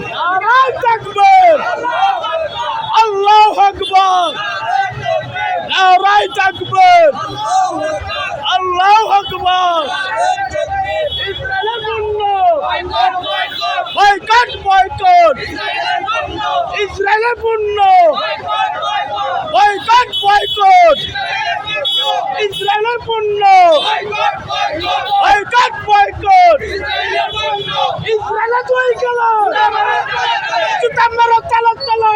নারায়ে তাকবীর, আল্লাহু আকবার, নারায়ে তাকবীর, আল্লাহু আকবার। ইসরায়েলের পণ্য বয়কট, বয়কট, ইসরায়েলের পণ্য বয়কট, বয়কট, ইসরায়েলের পণ্য বয়কট, বয়কট, ইসরায়েলের দুই গেল জুতা মারো তলে তলে,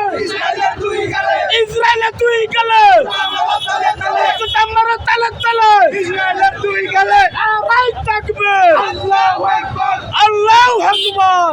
ইসরায়েলের দুই গেল জুতা মারো তলে তলে, ইসরায়েলের দুই গেলে নারায়ে তাকবীর, আল্লাহু আকবার, আল্লাহু আকবার।